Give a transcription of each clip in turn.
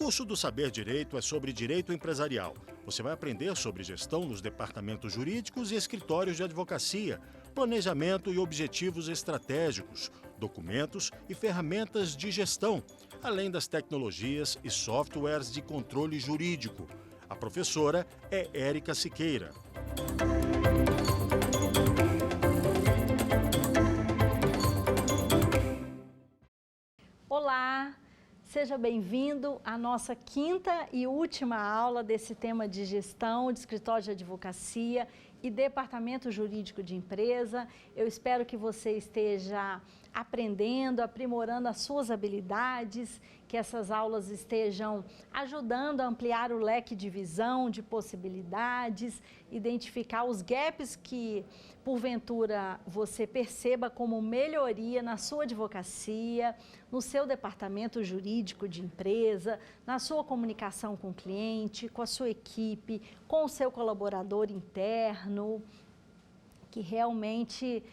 curso do Saber Direito é sobre direito empresarial. Você vai aprender sobre gestão nos departamentos jurídicos e escritórios de advocacia, planejamento e objetivos estratégicos, documentos e ferramentas de gestão, além das tecnologias e softwares de controle jurídico. A professora é Érica Siqueira. Olá, seja bem-vindo à nossa quinta e última aula desse tema de gestão de escritório de advocacia e departamento jurídico de empresa. Eu espero que você esteja aprendendo, aprimorando as suas habilidades, que essas aulas estejam ajudando a ampliar o leque de visão, de possibilidades, identificar os gaps que, porventura, você perceba como melhoria na sua advocacia, no seu departamento jurídico de empresa, na sua comunicação com o cliente, com a sua equipe, com o seu colaborador interno, que realmente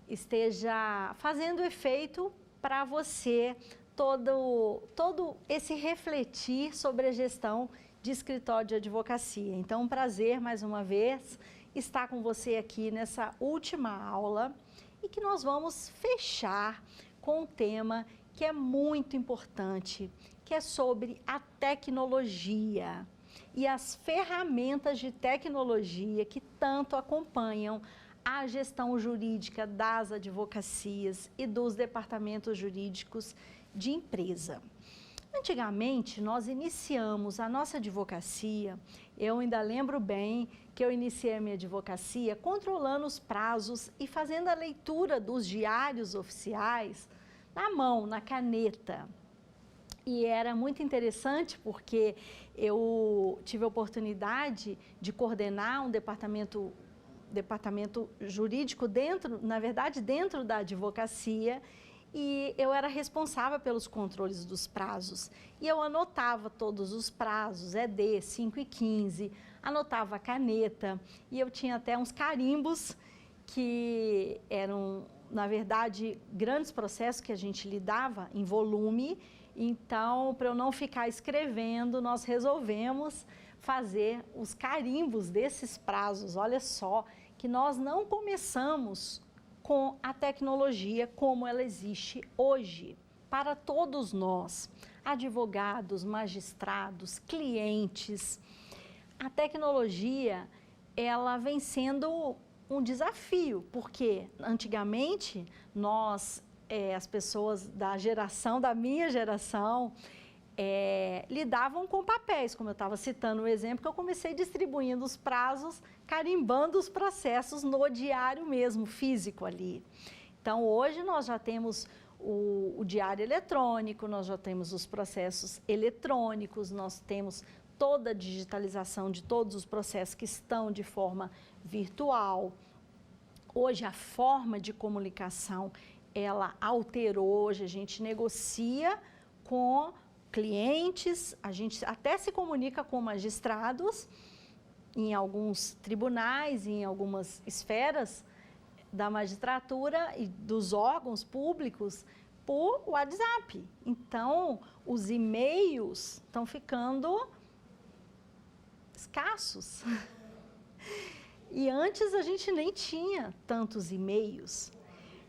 esteja fazendo efeito para você todo esse refletir sobre a gestão de escritório de advocacia. Então, um prazer, mais uma vez, estar com você aqui nessa última aula e que nós vamos fechar com um tema que é muito importante, que é sobre a tecnologia e as ferramentas de tecnologia que tanto acompanham a gestão jurídica das advocacias e dos departamentos jurídicos de empresa. Antigamente, nós iniciamos a nossa advocacia, eu ainda lembro bem que eu iniciei a minha advocacia controlando os prazos e fazendo a leitura dos diários oficiais na mão, na caneta. E era muito interessante porque eu tive a oportunidade de coordenar um departamento jurídico dentro da advocacia, e eu era responsável pelos controles dos prazos. E eu anotava todos os prazos, ED 5 e 15, anotava a caneta, e eu tinha até uns carimbos que eram, na verdade, grandes processos que a gente lidava em volume. Então, para eu não ficar escrevendo, nós resolvemos fazer os carimbos desses prazos. Olha só, que nós não começamos com a tecnologia como ela existe hoje. Para todos nós, advogados, magistrados, clientes, a tecnologia, ela vem sendo um desafio, porque antigamente as pessoas da minha geração, lidavam com papéis, como eu estava citando o exemplo, que eu comecei distribuindo os prazos, carimbando os processos no diário mesmo, físico ali. Então, hoje nós já temos o diário eletrônico, nós já temos os processos eletrônicos, nós temos toda a digitalização de todos os processos que estão de forma virtual. Hoje, a forma de comunicação, ela alterou. Hoje a gente negocia com clientes, a gente até se comunica com magistrados em alguns tribunais, em algumas esferas da magistratura e dos órgãos públicos por WhatsApp. Então, os e-mails estão ficando escassos. E antes a gente nem tinha tantos e-mails.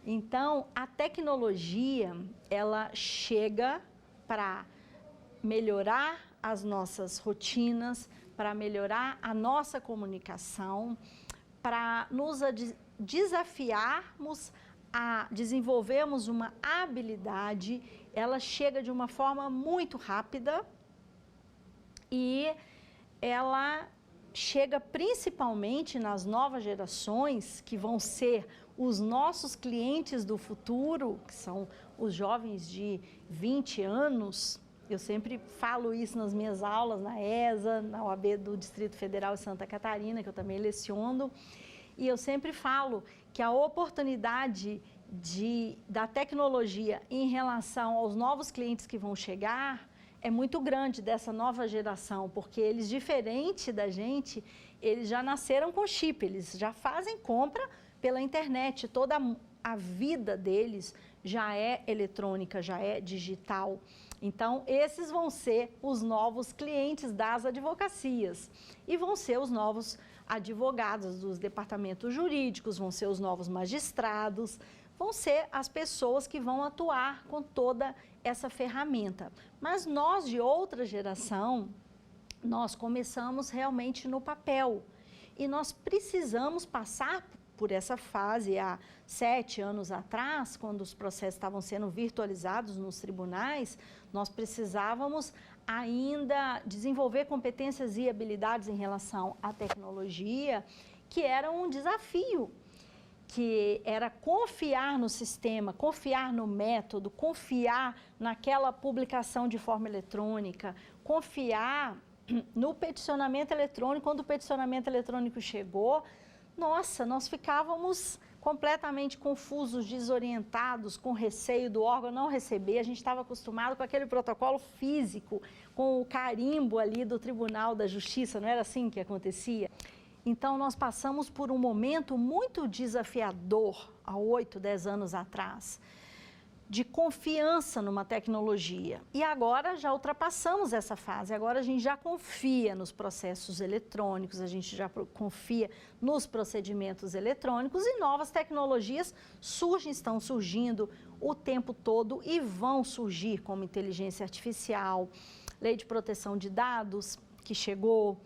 Então, a tecnologia, ela chega para melhorar as nossas rotinas, para melhorar a nossa comunicação, para nos desafiarmos a desenvolvermos uma habilidade. Ela chega de uma forma muito rápida e ela chega principalmente nas novas gerações, que vão ser os nossos clientes do futuro, que são os jovens de 20 anos. Eu sempre falo isso nas minhas aulas, na ESA, na OAB do Distrito Federal de Santa Catarina, que eu também leciono. E eu sempre falo que a oportunidade da tecnologia em relação aos novos clientes que vão chegar é muito grande, dessa nova geração, porque eles, diferente da gente, eles já nasceram com chip, eles já fazem compra pela internet, toda a vida deles já é eletrônica, já é digital. Então, esses vão ser os novos clientes das advocacias e vão ser os novos advogados dos departamentos jurídicos, vão ser os novos magistrados, vão ser as pessoas que vão atuar com toda essa ferramenta. Mas nós, de outra geração, nós começamos realmente no papel e nós precisamos passar por essa fase há 7 anos atrás, quando os processos estavam sendo virtualizados nos tribunais, nós precisávamos ainda desenvolver competências e habilidades em relação à tecnologia, que era um desafio, que era confiar no sistema, confiar no método, confiar naquela publicação de forma eletrônica, confiar no peticionamento eletrônico. Quando o peticionamento eletrônico chegou, nossa, nós ficávamos completamente confusos, desorientados, com receio do órgão não receber. A gente estava acostumado com aquele protocolo físico, com o carimbo ali do Tribunal da Justiça, não era assim que acontecia? Então, nós passamos por um momento muito desafiador, há 8, 10 anos atrás, de confiança numa tecnologia. E agora já ultrapassamos essa fase, agora a gente já confia nos processos eletrônicos, a gente já confia nos procedimentos eletrônicos e novas tecnologias surgem, estão surgindo o tempo todo e vão surgir, como inteligência artificial, lei de proteção de dados que chegou.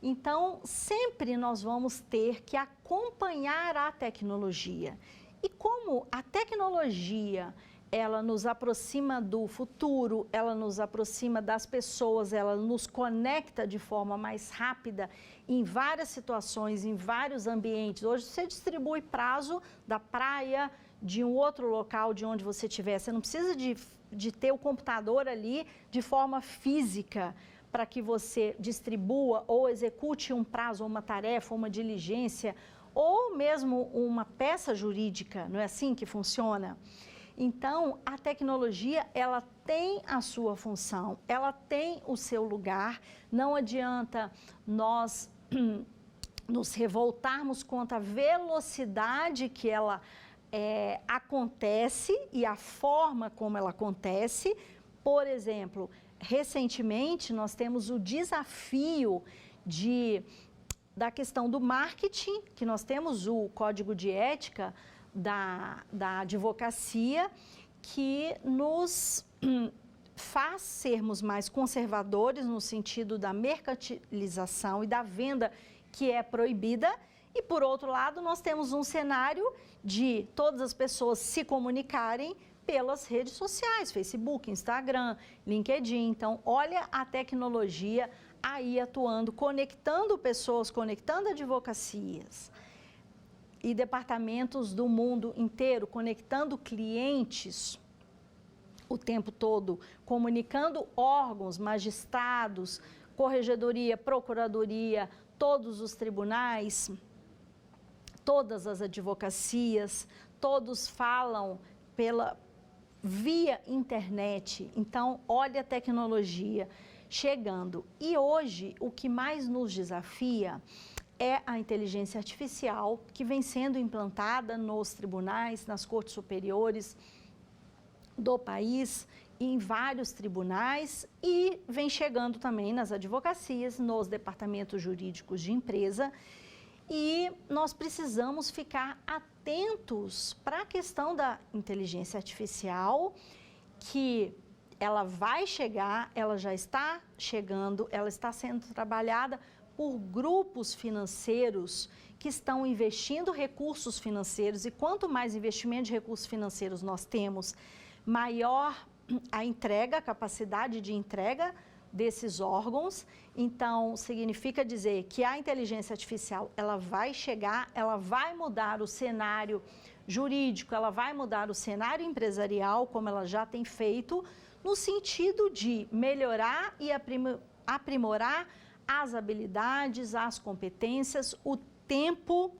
Então, sempre nós vamos ter que acompanhar a tecnologia. E como a tecnologia ela nos aproxima do futuro, ela nos aproxima das pessoas, ela nos conecta de forma mais rápida em várias situações, em vários ambientes. Hoje você distribui prazo da praia, de um outro local de onde você estiver. Você não precisa de ter o computador ali de forma física para que você distribua ou execute um prazo, uma tarefa, uma diligência, ou mesmo uma peça jurídica, não é assim que funciona? Então, a tecnologia, ela tem a sua função, ela tem o seu lugar, não adianta nós nos revoltarmos contra a velocidade que ela acontece e a forma como ela acontece. Por exemplo, recentemente nós temos o desafio da questão do marketing, que nós temos o Código de Ética da advocacia, que nos faz sermos mais conservadores no sentido da mercantilização e da venda que é proibida. E, por outro lado, nós temos um cenário de todas as pessoas se comunicarem pelas redes sociais, Facebook, Instagram, LinkedIn. Então, olha a tecnologia aí atuando, conectando pessoas, conectando advocacias e departamentos do mundo inteiro, conectando clientes o tempo todo, comunicando órgãos, magistrados, corregedoria, procuradoria, todos os tribunais, todas as advocacias, todos falam via internet. Então, olha a tecnologia chegando. E hoje, o que mais nos desafia é a inteligência artificial, que vem sendo implantada nos tribunais, nas cortes superiores do país, em vários tribunais, e vem chegando também nas advocacias, nos departamentos jurídicos de empresa. E nós precisamos ficar atentos para a questão da inteligência artificial, que ela vai chegar, ela já está chegando, ela está sendo trabalhada por grupos financeiros que estão investindo recursos financeiros, e quanto mais investimento de recursos financeiros nós temos, maior a entrega, a capacidade de entrega desses órgãos. Então, significa dizer que a inteligência artificial, ela vai chegar, ela vai mudar o cenário jurídico, ela vai mudar o cenário empresarial, como ela já tem feito, no sentido de melhorar e aprimorar as habilidades, as competências, o tempo,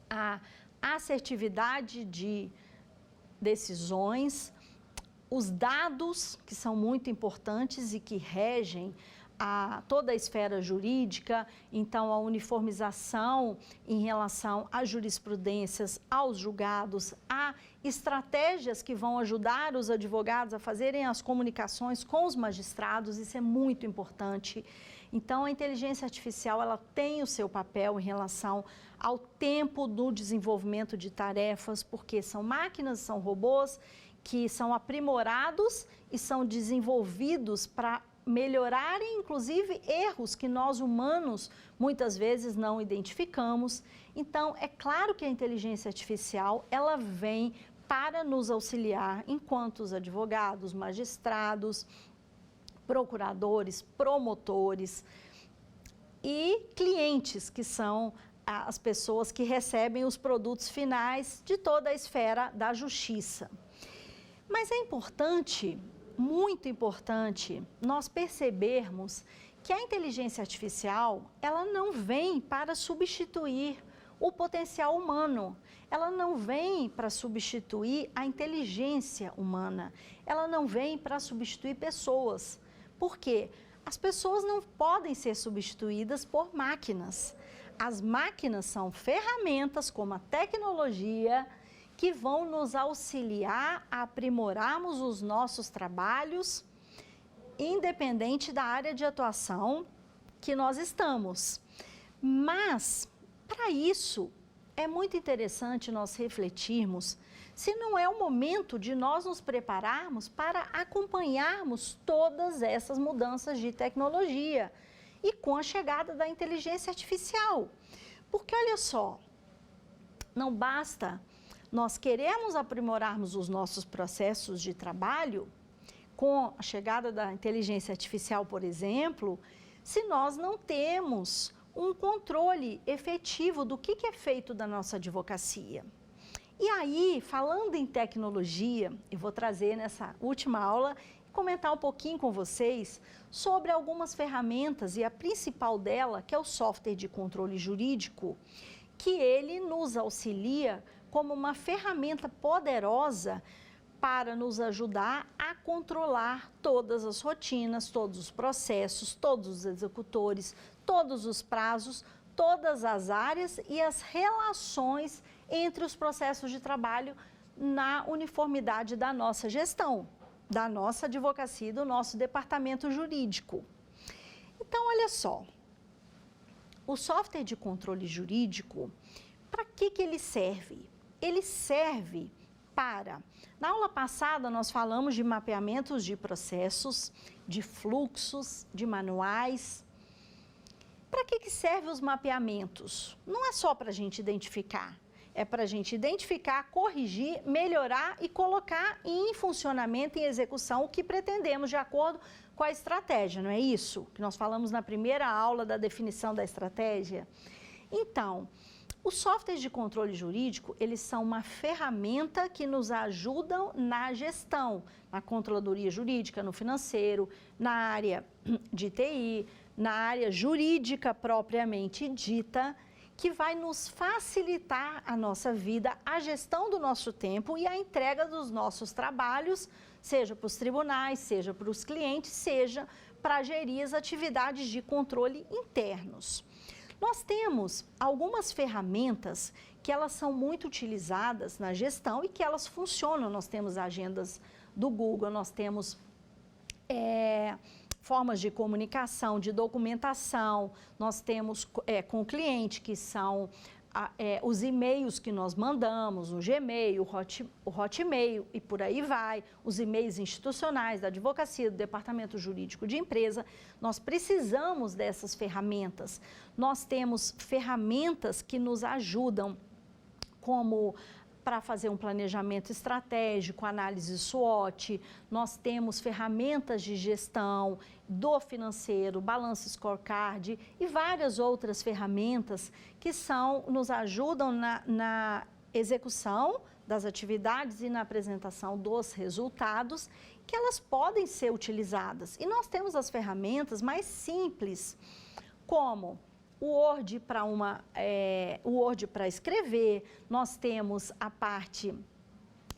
a assertividade de decisões, os dados, que são muito importantes e que regem toda a esfera jurídica, então a uniformização em relação às jurisprudências, aos julgados, a estratégias que vão ajudar os advogados a fazerem as comunicações com os magistrados, isso é muito importante. Então, a inteligência artificial, ela tem o seu papel em relação ao tempo do desenvolvimento de tarefas, porque são máquinas, são robôs que são aprimorados e são desenvolvidos para melhorarem, inclusive, erros que nós humanos muitas vezes não identificamos. Então, é claro que a inteligência artificial, ela vem para nos auxiliar enquanto os advogados, magistrados, procuradores, promotores e clientes, que são as pessoas que recebem os produtos finais de toda a esfera da justiça. Mas é importante, muito importante, nós percebermos que a inteligência artificial, ela não vem para substituir o potencial humano, ela não vem para substituir a inteligência humana, ela não vem para substituir pessoas. Por quê? As pessoas não podem ser substituídas por máquinas. As máquinas são ferramentas como a tecnologia que vão nos auxiliar a aprimorarmos os nossos trabalhos, independente da área de atuação que nós estamos. Mas, para isso, é muito interessante nós refletirmos se não é o momento de nós nos prepararmos para acompanharmos todas essas mudanças de tecnologia e com a chegada da inteligência artificial. Porque, olha só, não basta nós queremos aprimorarmos os nossos processos de trabalho com a chegada da inteligência artificial, por exemplo, se nós não temos um controle efetivo do que é feito da nossa advocacia. E aí, falando em tecnologia, eu vou trazer nessa última aula e comentar um pouquinho com vocês sobre algumas ferramentas e a principal dela, que é o software de controle jurídico, que ele nos auxilia como uma ferramenta poderosa para nos ajudar a controlar todas as rotinas, todos os processos, todos os executores, todos os prazos, todas as áreas e as relações entre os processos de trabalho na uniformidade da nossa gestão, da nossa advocacia e do nosso departamento jurídico. Então, olha só, o software de controle jurídico, para que ele serve? Ele serve para... Na aula passada, nós falamos de mapeamentos de processos, de fluxos, de manuais. Para que servem os mapeamentos? Não é só para a gente identificar, é para a gente identificar, corrigir, melhorar e colocar em funcionamento, em execução, o que pretendemos de acordo com a estratégia, não é isso? Que nós falamos na primeira aula da definição da estratégia. Então, os softwares de controle jurídico, eles são uma ferramenta que nos ajudam na gestão, na controladoria jurídica, no financeiro, na área de TI, na área jurídica propriamente dita, que vai nos facilitar a nossa vida, a gestão do nosso tempo e a entrega dos nossos trabalhos, seja para os tribunais, seja para os clientes, seja para gerir as atividades de controle internos. Nós temos algumas ferramentas que elas são muito utilizadas na gestão e que elas funcionam. Nós temos agendas do Google, nós temos formas de comunicação, de documentação, nós temos com o cliente, que são os e-mails que nós mandamos, o Gmail, o Hotmail e por aí vai, os e-mails institucionais da advocacia, do departamento jurídico de empresa. Nós precisamos dessas ferramentas. Nós temos ferramentas que nos ajudam como para fazer um planejamento estratégico, análise SWOT, nós temos ferramentas de gestão do financeiro, balanço scorecard e várias outras ferramentas que nos ajudam na execução das atividades e na apresentação dos resultados, que elas podem ser utilizadas. E nós temos as ferramentas mais simples, como o Word para escrever, nós temos a parte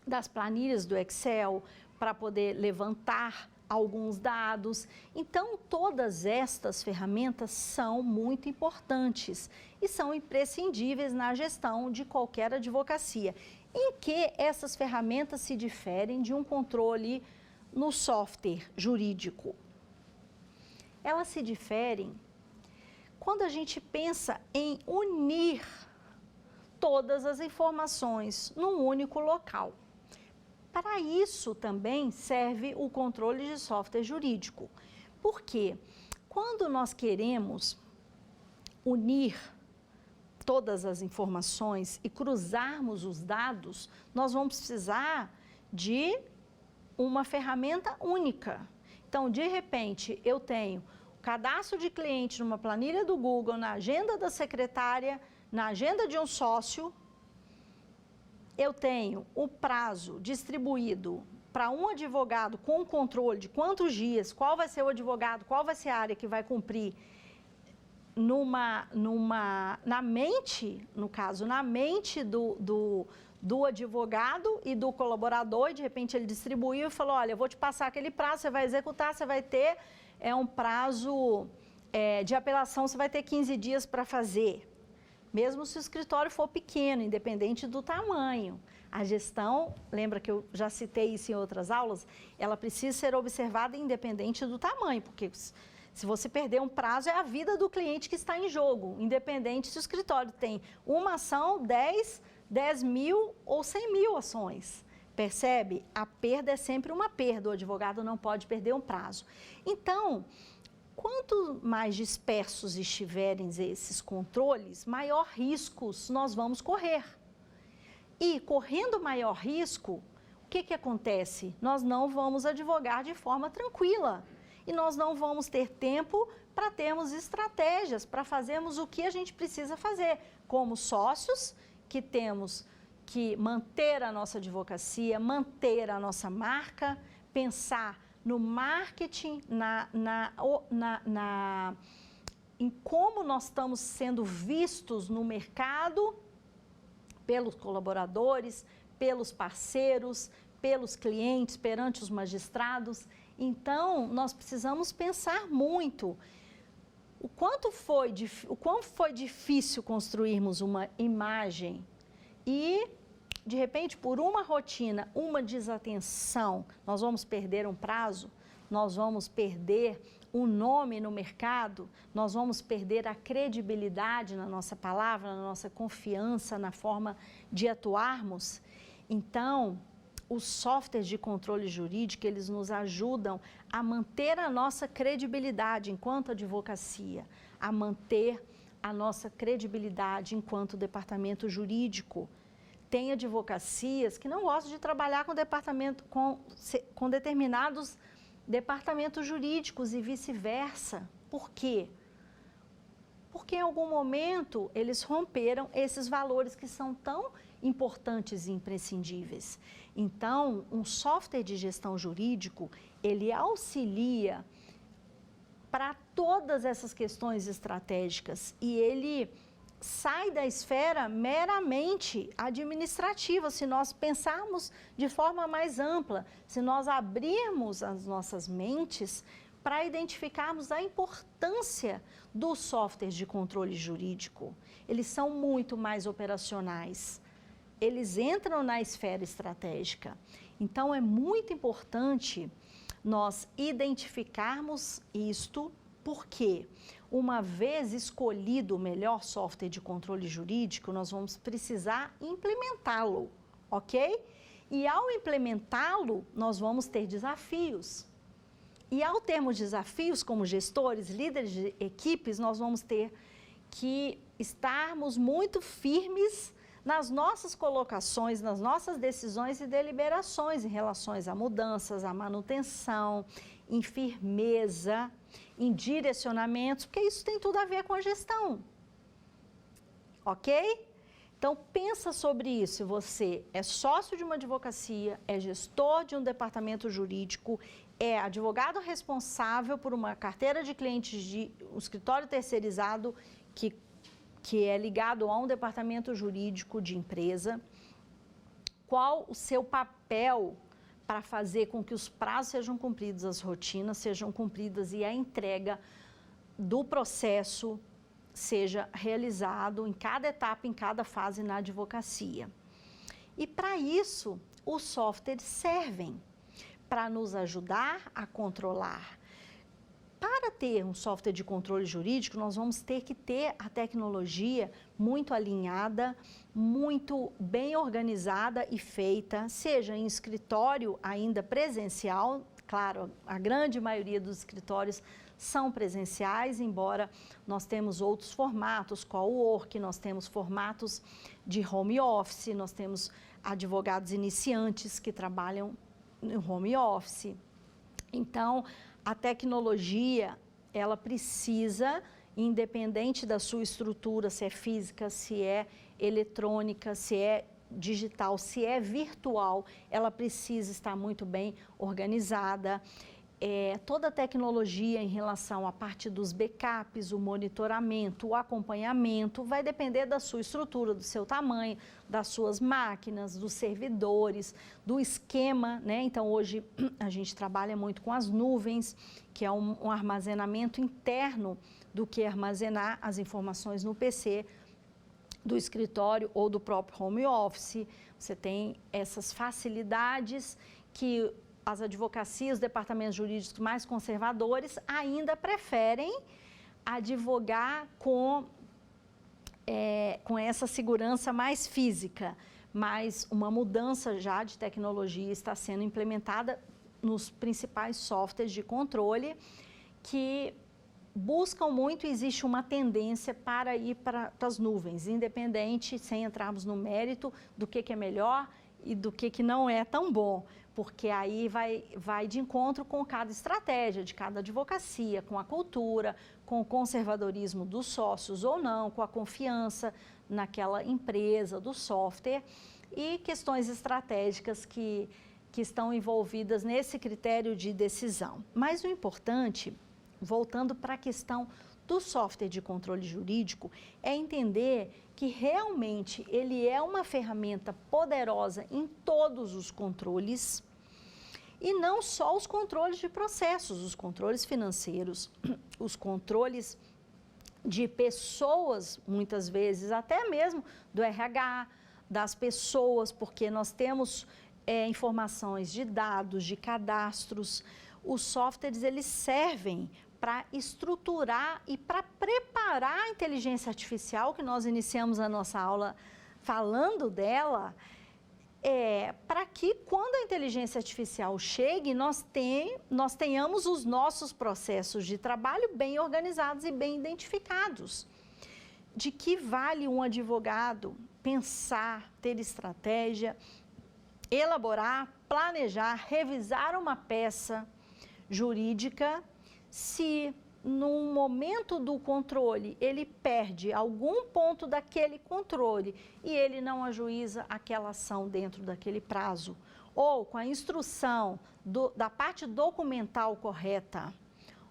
das planilhas do Excel para poder levantar alguns dados. Então, todas estas ferramentas são muito importantes e são imprescindíveis na gestão de qualquer advocacia. Em que essas ferramentas se diferem de um controle no software jurídico? Elas se diferem quando a gente pensa em unir todas as informações num único local. Para isso também serve o controle de software jurídico. Por quê? Quando nós queremos unir todas as informações e cruzarmos os dados, nós vamos precisar de uma ferramenta única. Então, de repente, eu tenho o cadastro de cliente numa planilha do Google, na agenda da secretária, na agenda de um sócio. Eu tenho o prazo distribuído para um advogado com controle de quantos dias, qual vai ser o advogado, qual vai ser a área que vai cumprir na mente, no caso, na mente do advogado e do colaborador, e de repente ele distribuiu e falou, olha, eu vou te passar aquele prazo, você vai executar, você vai ter um prazo de apelação, você vai ter 15 dias para fazer. Mesmo se o escritório for pequeno, independente do tamanho. A gestão, lembra que eu já citei isso em outras aulas, ela precisa ser observada independente do tamanho, porque se você perder um prazo, é a vida do cliente que está em jogo, independente se o escritório tem uma ação, 10 mil ou 100 mil ações. Percebe? A perda é sempre uma perda, o advogado não pode perder um prazo. Então, quanto mais dispersos estiverem esses controles, maior riscos nós vamos correr. E correndo maior risco, o que acontece? Nós não vamos advogar de forma tranquila e nós não vamos ter tempo para termos estratégias, para fazermos o que a gente precisa fazer. Como sócios, que temos que manter a nossa advocacia, manter a nossa marca, pensar no marketing, em como nós estamos sendo vistos no mercado, pelos colaboradores, pelos parceiros, pelos clientes, perante os magistrados. Então, nós precisamos pensar muito o quão foi difícil construirmos uma imagem e, de repente, por uma rotina, uma desatenção, nós vamos perder um prazo, nós vamos perder um nome no mercado, nós vamos perder a credibilidade na nossa palavra, na nossa confiança, na forma de atuarmos. Então, os softwares de controle jurídico, eles nos ajudam a manter a nossa credibilidade enquanto advocacia, a manter a nossa credibilidade enquanto departamento jurídico. Tem advocacias que não gostam de trabalhar com determinados departamentos jurídicos e vice-versa. Por quê? Porque em algum momento eles romperam esses valores que são tão importantes e imprescindíveis. Então, um software de gestão jurídico, ele auxilia para todas essas questões estratégicas e ele sai da esfera meramente administrativa, se nós pensarmos de forma mais ampla, se nós abrirmos as nossas mentes para identificarmos a importância dos softwares de controle jurídico. Eles são muito mais operacionais, eles entram na esfera estratégica. Então, é muito importante nós identificarmos isto, porque uma vez escolhido o melhor software de controle jurídico, nós vamos precisar implementá-lo, ok? E ao implementá-lo, nós vamos ter desafios. E ao termos desafios como gestores, líderes de equipes, nós vamos ter que estarmos muito firmes nas nossas colocações, nas nossas decisões e deliberações em relação a mudanças, a manutenção, em firmeza, em direcionamentos, porque isso tem tudo a ver com a gestão, ok? Então, pensa sobre isso, se você é sócio de uma advocacia, é gestor de um departamento jurídico, é advogado responsável por uma carteira de clientes de um escritório terceirizado que é ligado a um departamento jurídico de empresa, qual o seu papel para fazer com que os prazos sejam cumpridos, as rotinas sejam cumpridas e a entrega do processo seja realizado em cada etapa, em cada fase na advocacia. E para isso, os softwares servem para nos ajudar a controlar. Para ter um software de controle jurídico, nós vamos ter que ter a tecnologia muito alinhada, muito bem organizada e feita, seja em escritório ainda presencial, claro, a grande maioria dos escritórios são presenciais, embora nós temos outros formatos, cowork, nós temos formatos de home office, nós temos advogados iniciantes que trabalham no home office. Então, a tecnologia, ela precisa, independente da sua estrutura, se é física, se é eletrônica, se é digital, se é virtual, ela precisa estar muito bem organizada. Toda a tecnologia em relação à parte dos backups, o monitoramento, o acompanhamento, vai depender da sua estrutura, do seu tamanho, das suas máquinas, dos servidores, do esquema, né? Então, hoje a gente trabalha muito com as nuvens, que é um armazenamento interno do que armazenar as informações no PC do escritório ou do próprio home office. Você tem essas facilidades que as advocacias, os departamentos jurídicos mais conservadores ainda preferem advogar com essa segurança mais física, mas uma mudança já de tecnologia está sendo implementada nos principais softwares de controle que buscam muito, existe uma tendência para ir para as nuvens, independente, sem entrarmos no mérito do que é melhor e do que não é tão bom, porque aí vai de encontro com cada estratégia de cada advocacia, com a cultura, com o conservadorismo dos sócios ou não, com a confiança naquela empresa, do software e questões estratégicas que estão envolvidas nesse critério de decisão. Mas o importante, voltando para a questão do software de controle jurídico, é entender que realmente ele é uma ferramenta poderosa em todos os controles e não só os controles de processos, os controles financeiros, os controles de pessoas, muitas vezes, até mesmo do RH, das pessoas, porque nós temos informações de dados, de cadastros. Os softwares, eles servem para estruturar e para preparar a inteligência artificial, que nós iniciamos a nossa aula falando dela, para que quando a inteligência artificial chegue, nós tenhamos os nossos processos de trabalho bem organizados e bem identificados. De que vale um advogado pensar, ter estratégia, elaborar, planejar, revisar uma peça jurídica, se num momento do controle ele perde algum ponto daquele controle e ele não ajuiza aquela ação dentro daquele prazo, ou com a instrução da parte documental correta,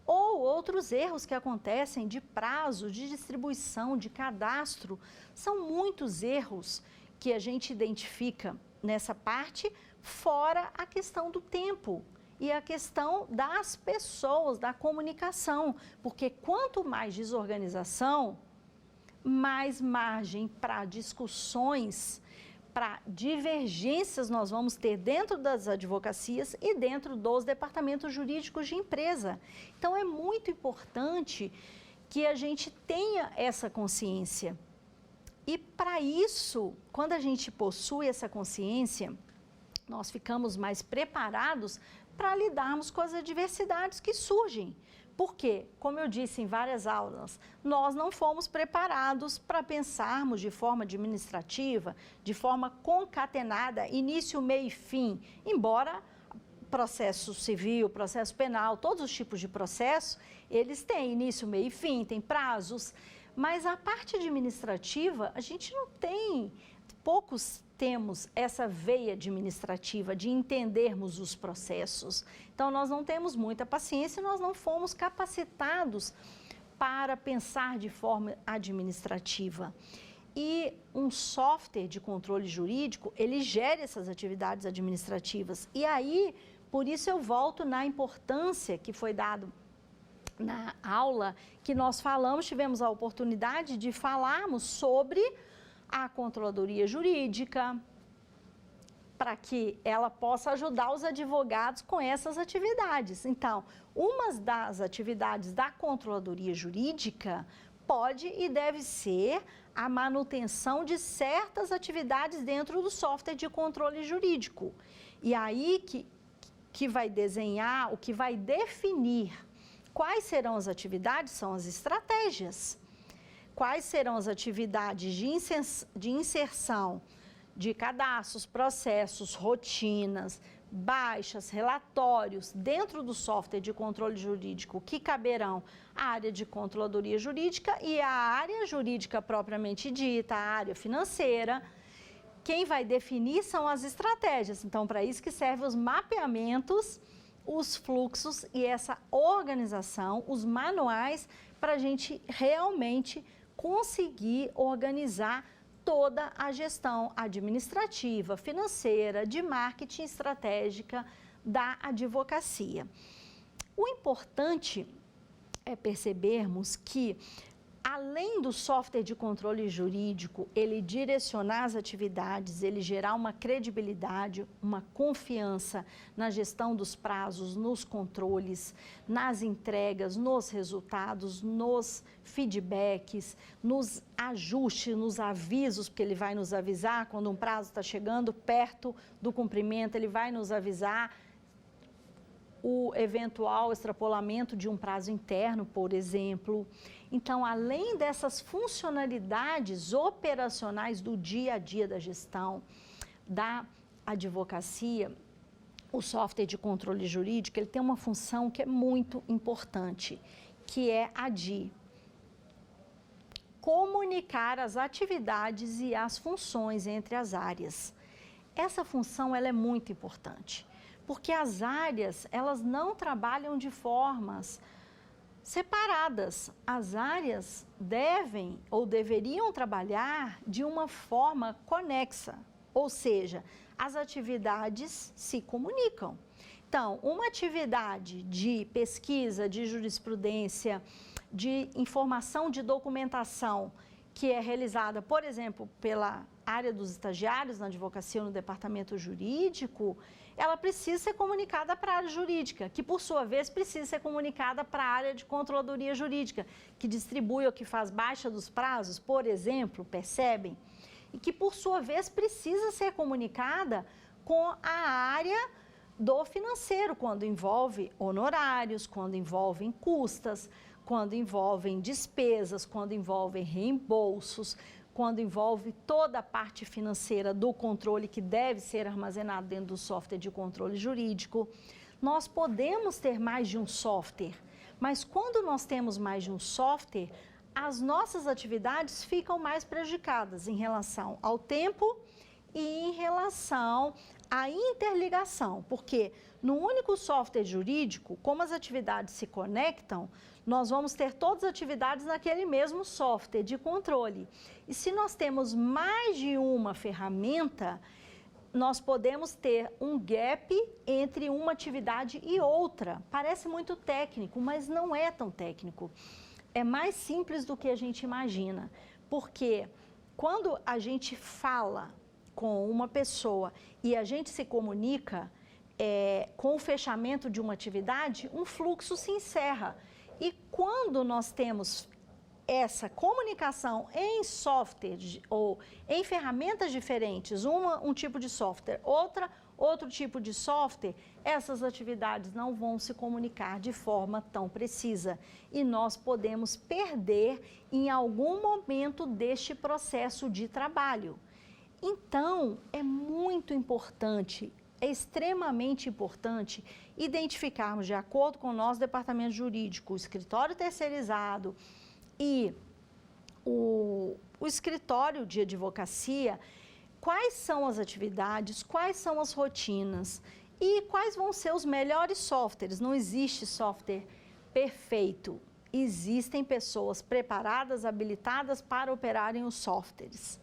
ou outros erros que acontecem de prazo, de distribuição, de cadastro. São muitos erros que a gente identifica nessa parte, fora a questão do tempo e a questão das pessoas, da comunicação, porque quanto mais desorganização, mais margem para discussões, para divergências nós vamos ter dentro das advocacias e dentro dos departamentos jurídicos de empresa. Então, é muito importante que a gente tenha essa consciência. E para isso, quando a gente possui essa consciência, nós ficamos mais preparados para lidarmos com as adversidades que surgem. Porque, como eu disse em várias aulas, nós não fomos preparados para pensarmos de forma administrativa, de forma concatenada, início, meio e fim. Embora processo civil, processo penal, todos os tipos de processo, eles têm início, meio e fim, têm prazos. Mas a parte administrativa, a gente não tem, poucos temos essa veia administrativa de entendermos os processos. Então, nós não temos muita paciência, nós não fomos capacitados para pensar de forma administrativa. E um software de controle jurídico, ele gera essas atividades administrativas. E aí, por isso eu volto na importância que foi dado na aula, que nós falamos, tivemos a oportunidade de falarmos sobre a controladoria jurídica, para que ela possa ajudar os advogados com essas atividades. Então, uma das atividades da controladoria jurídica pode e deve ser a manutenção de certas atividades dentro do software de controle jurídico. E aí que vai desenhar, o que vai definir quais serão as atividades são as estratégias. Quais serão as atividades de inserção de cadastros, processos, rotinas, baixas, relatórios dentro do software de controle jurídico que caberão à área de controladoria jurídica e à área jurídica propriamente dita, a área financeira. Quem vai definir são as estratégias. Então, para isso que servem os mapeamentos, os fluxos e essa organização, os manuais, para a gente realmente conseguir organizar toda a gestão administrativa, financeira, de marketing estratégica da advocacia. O importante é percebermos que, além do software de controle jurídico, ele direcionar as atividades, ele gerar uma credibilidade, uma confiança na gestão dos prazos, nos controles, nas entregas, nos resultados, nos feedbacks, nos ajustes, nos avisos, porque ele vai nos avisar quando um prazo está chegando perto do cumprimento, ele vai nos avisar o eventual extrapolamento de um prazo interno, por exemplo. Então, além dessas funcionalidades operacionais do dia a dia da gestão da advocacia, o software de controle jurídico, ele tem uma função que é muito importante, que é a de comunicar as atividades e as funções entre as áreas. Essa função ela é muito importante, porque as áreas, elas não trabalham de formas separadas. As áreas devem ou deveriam trabalhar de uma forma conexa, ou seja, as atividades se comunicam. Então, uma atividade de pesquisa, de jurisprudência, de informação de documentação, que é realizada, por exemplo, pela área dos estagiários na advocacia ou no departamento jurídico, ela precisa ser comunicada para a área jurídica, que por sua vez precisa ser comunicada para a área de controladoria jurídica, que distribui ou que faz baixa dos prazos, por exemplo, percebem? E que por sua vez precisa ser comunicada com a área do financeiro, quando envolve honorários, quando envolvem custas, quando envolvem despesas, quando envolvem reembolsos, quando envolve toda a parte financeira do controle que deve ser armazenado dentro do software de controle jurídico. Nós podemos ter mais de um software, mas quando nós temos mais de um software, as nossas atividades ficam mais prejudicadas em relação ao tempo e em relação à interligação, porque no único software jurídico, como as atividades se conectam, nós vamos ter todas as atividades naquele mesmo software de controle. E se nós temos mais de uma ferramenta, nós podemos ter um gap entre uma atividade e outra. Parece muito técnico, mas não é tão técnico. É mais simples do que a gente imagina, porque quando a gente fala com uma pessoa e a gente se comunica com o fechamento de uma atividade, um fluxo se encerra. E quando nós temos essa comunicação em software ou em ferramentas diferentes, um tipo de software, outro tipo de software, essas atividades não vão se comunicar de forma tão precisa. E nós podemos perder em algum momento deste processo de trabalho. Então, é muito importante, é extremamente importante identificarmos, de acordo com o nosso departamento jurídico, o escritório terceirizado e o escritório de advocacia, quais são as atividades, quais são as rotinas e quais vão ser os melhores softwares. Não existe software perfeito. existem pessoas preparadas, habilitadas para operarem os softwares.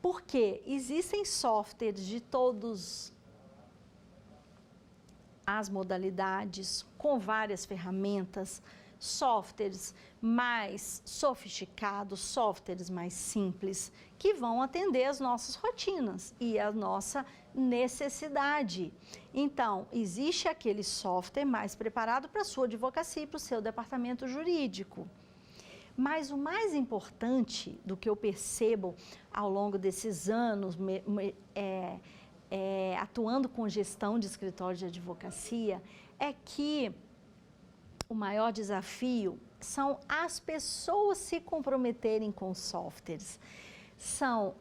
Porque existem softwares de todas as modalidades, com várias ferramentas, softwares mais sofisticados, softwares mais simples, que vão atender as nossas rotinas e a nossa necessidade. Então, existe aquele software mais preparado para a sua advocacia e para o seu departamento jurídico. Mas o mais importante do que eu percebo ao longo desses anos, atuando com gestão de escritório de advocacia, é que o maior desafio são as pessoas se comprometerem com os softwares. São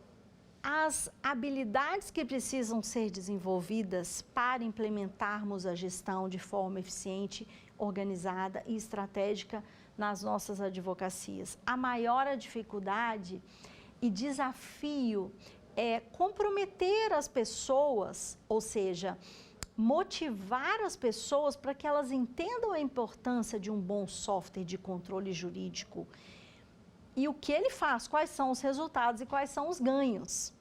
as habilidades que precisam ser desenvolvidas para implementarmos a gestão de forma eficiente, organizada e estratégica nas nossas advocacias. A maior dificuldade e desafio é comprometer as pessoas, ou seja, motivar as pessoas para que elas entendam a importância de um bom software de controle jurídico e o que ele faz, quais são os resultados e quais são os ganhos.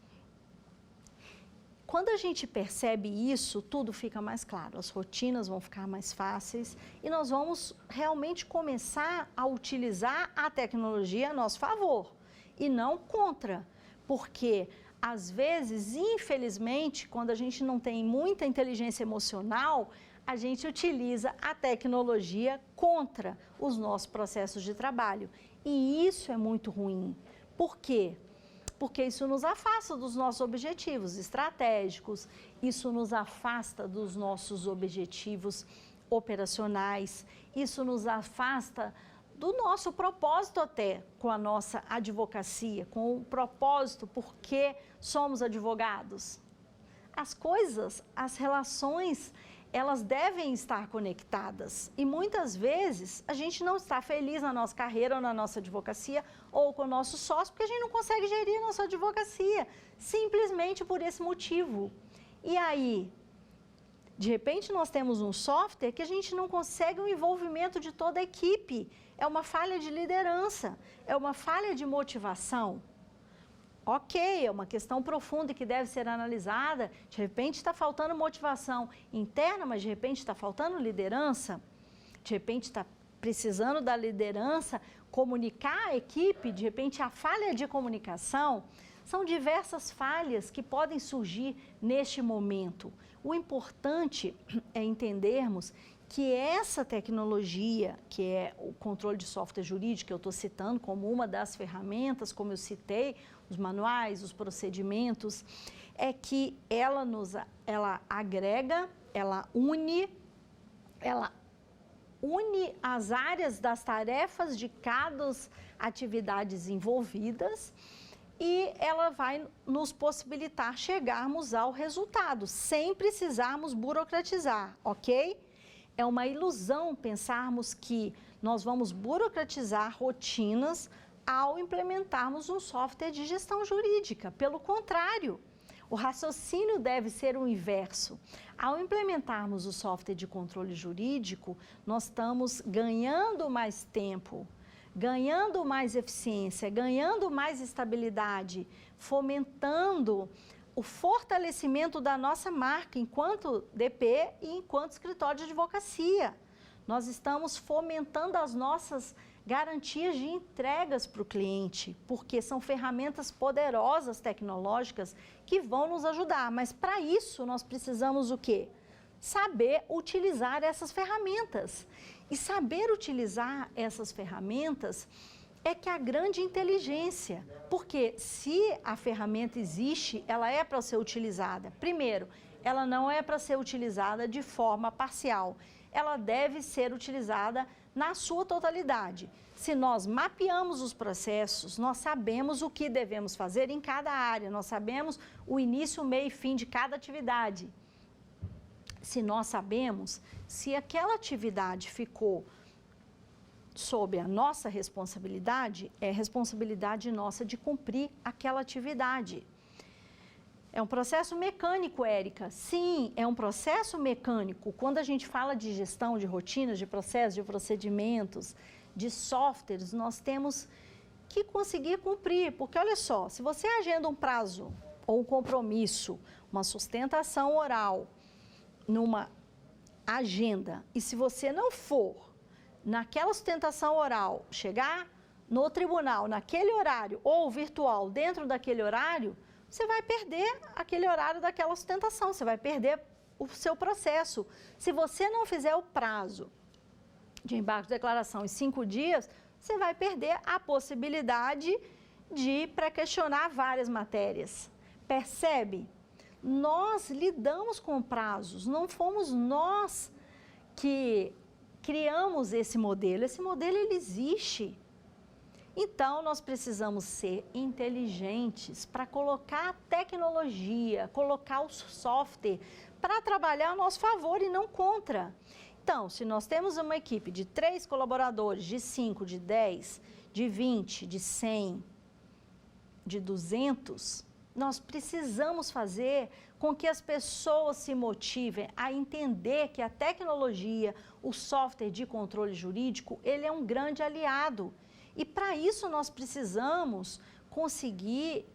Quando a gente percebe isso, tudo fica mais claro, as rotinas vão ficar mais fáceis e nós vamos realmente começar a utilizar a tecnologia a nosso favor e não contra, porque às vezes, infelizmente, quando a gente não tem muita inteligência emocional, a gente utiliza a tecnologia contra os nossos processos de trabalho. E isso é muito ruim. Por quê? Porque isso nos afasta dos nossos objetivos estratégicos, isso nos afasta dos nossos objetivos operacionais, isso nos afasta do nosso propósito até com a nossa advocacia, com o propósito por que somos advogados. As coisas, as relações, elas devem estar conectadas e muitas vezes a gente não está feliz na nossa carreira ou na nossa advocacia ou com o nosso sócio porque a gente não consegue gerir a nossa advocacia, simplesmente por esse motivo. E aí, de repente nós temos um software que a gente não consegue o envolvimento de toda a equipe. É uma falha de liderança, é uma falha de motivação. Ok, é uma questão profunda que deve ser analisada. De repente está faltando motivação interna, mas de repente está faltando liderança. De repente está precisando da liderança comunicar a equipe, de repente a falha de comunicação. São diversas falhas que podem surgir neste momento. O importante é entendermos que essa tecnologia, que é o controle de software jurídico, que eu estou citando como uma das ferramentas, como eu citei, os manuais, os procedimentos, é que ela agrega, ela une as áreas das tarefas de cada atividades envolvidas e ela vai nos possibilitar chegarmos ao resultado, sem precisarmos burocratizar, ok? É uma ilusão pensarmos que nós vamos burocratizar rotinas ao implementarmos um software de gestão jurídica. Pelo contrário, o raciocínio deve ser o inverso. Ao implementarmos o software de controle jurídico, nós estamos ganhando mais tempo, ganhando mais eficiência, ganhando mais estabilidade, fomentando o fortalecimento da nossa marca enquanto DP e enquanto escritório de advocacia. Nós estamos fomentando as nossas garantias de entregas para o cliente, porque são ferramentas poderosas tecnológicas que vão nos ajudar. Mas para isso nós precisamos o quê? Saber utilizar essas ferramentas. E saber utilizar essas ferramentas é que a grande inteligência, porque se a ferramenta existe, ela é para ser utilizada. Primeiro, ela não é para ser utilizada de forma parcial, ela deve ser utilizada na sua totalidade. Se nós mapeamos os processos, nós sabemos o que devemos fazer em cada área, nós sabemos o início, meio e fim de cada atividade. Se nós sabemos, se aquela atividade ficou sob a nossa responsabilidade, é responsabilidade nossa de cumprir aquela atividade. É um processo mecânico, Érica. Sim, é um processo mecânico. Quando a gente fala de gestão de rotinas, de processos, de procedimentos, de softwares nós temos que conseguir cumprir, porque olha só, se você agenda um prazo ou um compromisso, uma sustentação oral numa agenda, e se você não for naquela sustentação oral, chegar no tribunal naquele horário ou virtual dentro daquele horário, você vai perder aquele horário daquela sustentação, você vai perder o seu processo. Se você não fizer o prazo de embargo de declaração em 5 dias, você vai perder a possibilidade de pré-questionar várias matérias. Percebe? Nós lidamos com prazos, não fomos nós que criamos esse modelo ele existe. Então, nós precisamos ser inteligentes para colocar a tecnologia, colocar o software para trabalhar a nosso favor e não contra. Então, se nós temos uma equipe de 3 colaboradores, de 5, de 10, de 20, de 100, de 200, nós precisamos fazer com que as pessoas se motivem a entender que a tecnologia, o software de controle jurídico, ele é um grande aliado. E para isso nós precisamos conseguir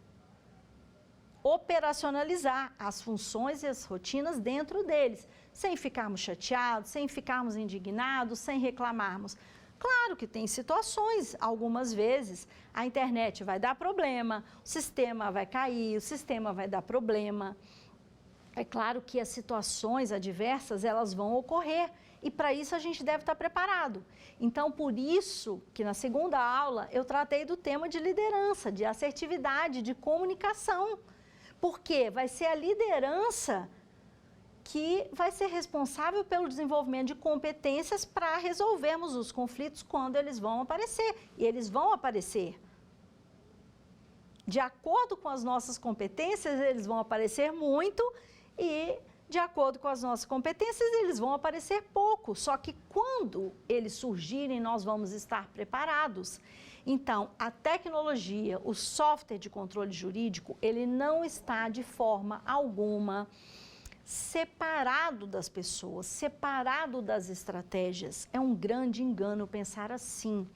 operacionalizar as funções e as rotinas dentro deles, sem ficarmos chateados, sem ficarmos indignados, sem reclamarmos. Claro que tem situações, algumas vezes a internet vai dar problema, o sistema vai cair, o sistema vai dar problema. É claro que as situações adversas, elas vão ocorrer e para isso a gente deve estar preparado. Então, por isso que na segunda aula eu tratei do tema de liderança, de assertividade, de comunicação. Porque vai ser a liderança que vai ser responsável pelo desenvolvimento de competências para resolvermos os conflitos quando eles vão aparecer. E eles vão aparecer. De acordo com as nossas competências, eles vão aparecer muito e, de acordo com as nossas competências, eles vão aparecer pouco. Só que quando eles surgirem, nós vamos estar preparados. Então, a tecnologia, o software de controle jurídico, ele não está de forma alguma separado das pessoas, separado das estratégias. É um grande engano pensar assim.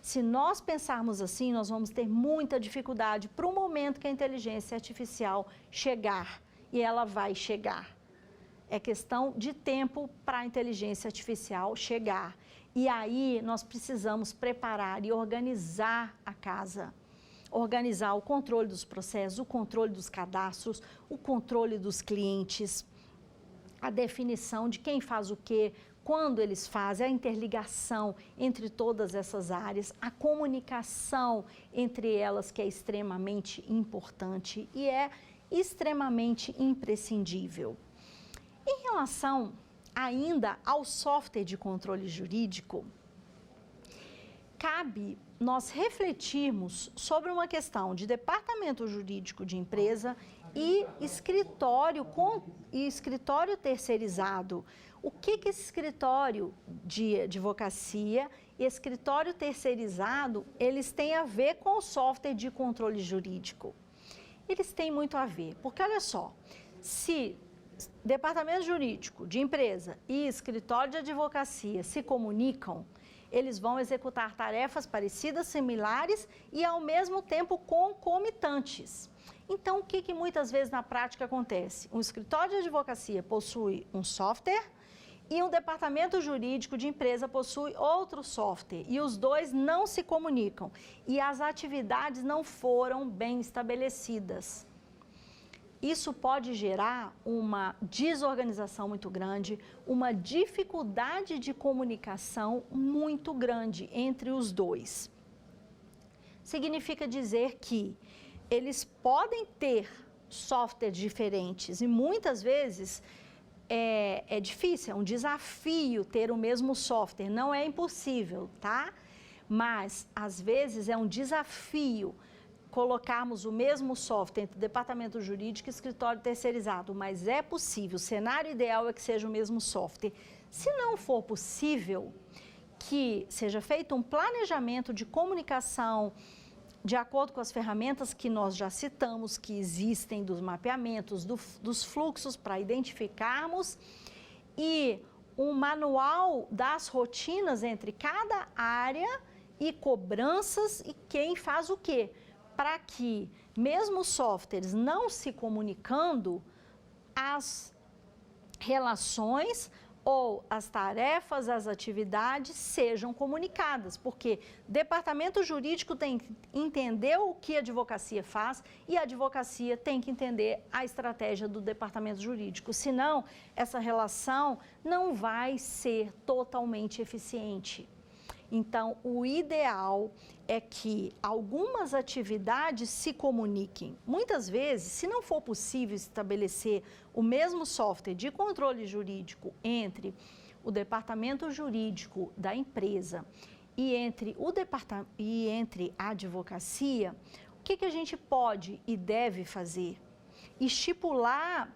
Se nós pensarmos assim, nós vamos ter muita dificuldade para o momento que a inteligência artificial chegar, e ela vai chegar. É questão de tempo para a inteligência artificial chegar. E aí nós precisamos preparar e organizar a casa. Organizar o controle dos processos, o controle dos cadastros, o controle dos clientes, a definição de quem faz o quê, quando eles fazem, a interligação entre todas essas áreas, a comunicação entre elas, que é extremamente importante e é extremamente imprescindível. Em relação ainda ao software de controle jurídico, cabe nós refletirmos sobre uma questão de departamento jurídico de empresa e escritório terceirizado. O que esse escritório de advocacia e escritório terceirizado, eles têm a ver com o software de controle jurídico? Eles têm muito a ver, porque olha só, se departamento jurídico de empresa e escritório de advocacia se comunicam, eles vão executar tarefas parecidas, similares e ao mesmo tempo concomitantes. Então, o que muitas vezes na prática acontece? Um escritório de advocacia possui um software e um departamento jurídico de empresa possui outro software e os dois não se comunicam e as atividades não foram bem estabelecidas. Isso pode gerar uma desorganização muito grande, uma dificuldade de comunicação muito grande entre os dois. Significa dizer que eles podem ter softwares diferentes e muitas vezes é difícil, é um desafio ter o mesmo software, não é impossível, tá? Mas às vezes é um desafio colocarmos o mesmo software entre departamento jurídico e escritório terceirizado, mas é possível, o cenário ideal é que seja o mesmo software. Se não for possível, que seja feito um planejamento de comunicação de acordo com as ferramentas que nós já citamos, que existem dos mapeamentos, dos fluxos para identificarmos e um manual das rotinas entre cada área e cobranças e quem faz o quê, para que, mesmo os softwares não se comunicando, as relações ou as tarefas, as atividades sejam comunicadas, porque departamento jurídico tem que entender o que a advocacia faz e a advocacia tem que entender a estratégia do departamento jurídico, senão essa relação não vai ser totalmente eficiente. Então, o ideal é que algumas atividades se comuniquem. Muitas vezes, se não for possível estabelecer o mesmo software de controle jurídico entre o departamento jurídico da empresa e entre a advocacia, o que a gente pode e deve fazer? Estipular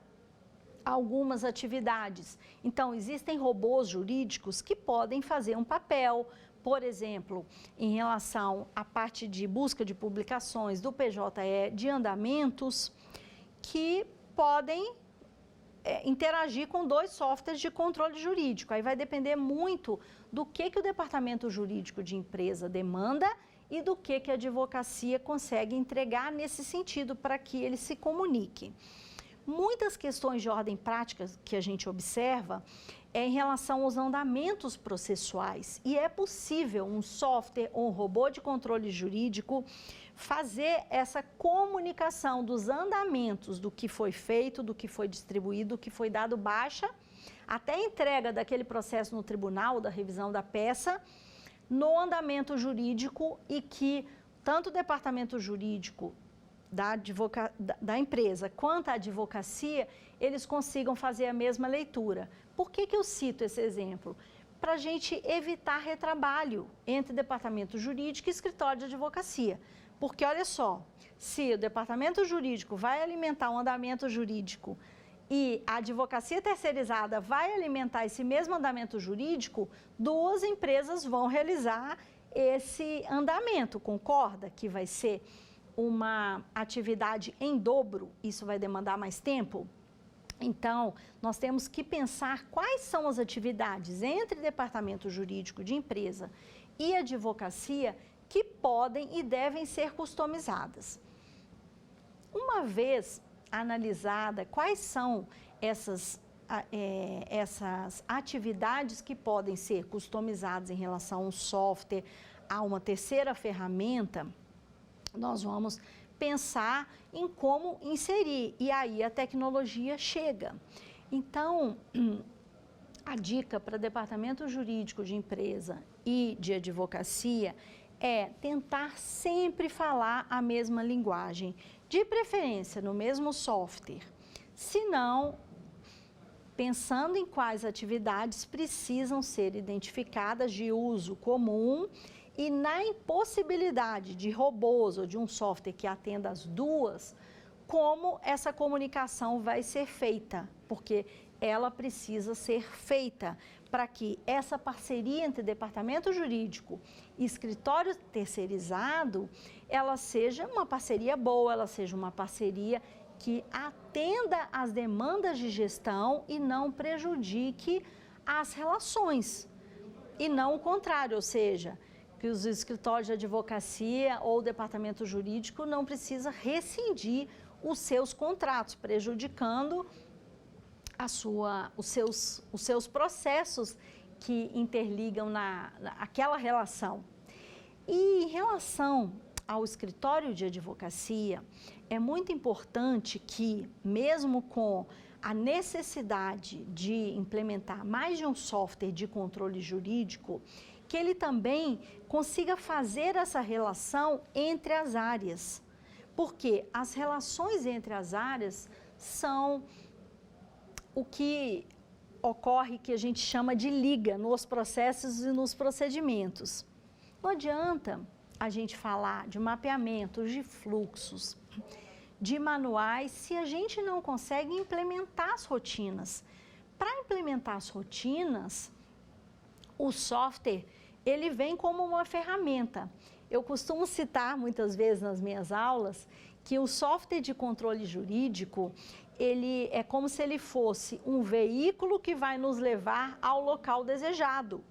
algumas atividades. Então, existem robôs jurídicos que podem fazer um papel, por exemplo, em relação à parte de busca de publicações do PJE, de andamentos, que podem interagir com 2 softwares de controle jurídico. Aí vai depender muito do que o departamento jurídico de empresa demanda e do que a advocacia consegue entregar nesse sentido para que eles se comuniquem. Muitas questões de ordem prática que a gente observa é em relação aos andamentos processuais. E é possível um software ou um robô de controle jurídico fazer essa comunicação dos andamentos do que foi feito, do que foi distribuído, do que foi dado baixa, até a entrega daquele processo no tribunal, da revisão da peça, no andamento jurídico e que tanto o departamento jurídico da empresa quanto a advocacia, eles consigam fazer a mesma leitura. Por que eu cito esse exemplo? Para a gente evitar retrabalho entre departamento jurídico e escritório de advocacia. Porque, olha só, se o departamento jurídico vai alimentar um andamento jurídico e a advocacia terceirizada vai alimentar esse mesmo andamento jurídico, 2 empresas vão realizar esse andamento, concorda? Que vai ser uma atividade em dobro, isso vai demandar mais tempo? Então, nós temos que pensar quais são as atividades entre departamento jurídico de empresa e advocacia que podem e devem ser customizadas. Uma vez analisada quais são essas atividades que podem ser customizadas em relação a um software, a uma terceira ferramenta, nós vamos pensar em como inserir, e aí a tecnologia chega. Então, a dica para departamento jurídico de empresa e de advocacia é tentar sempre falar a mesma linguagem, de preferência no mesmo software. Se não, pensando em quais atividades precisam ser identificadas de uso comum e na impossibilidade de robôs ou de um software que atenda as 2, como essa comunicação vai ser feita, porque ela precisa ser feita para que essa parceria entre departamento jurídico e escritório terceirizado, ela seja uma parceria boa, ela seja uma parceria que atenda às demandas de gestão e não prejudique as relações, e não o contrário, ou seja, que os escritórios de advocacia ou o departamento jurídico não precisa rescindir os seus contratos, prejudicando os seus processos que interligam naquela relação. E em relação ao escritório de advocacia, é muito importante que, mesmo com a necessidade de implementar mais de um software de controle jurídico, que ele também consiga fazer essa relação entre as áreas, porque as relações entre as áreas são o que ocorre, que a gente chama de liga nos processos e nos procedimentos. Não adianta a gente falar de mapeamento, de fluxos, de manuais, se a gente não consegue implementar as rotinas. Para implementar as rotinas, o software, ele vem como uma ferramenta. Eu costumo citar muitas vezes nas minhas aulas que o software de controle jurídico, ele é como se ele fosse um veículo que vai nos levar ao local desejado.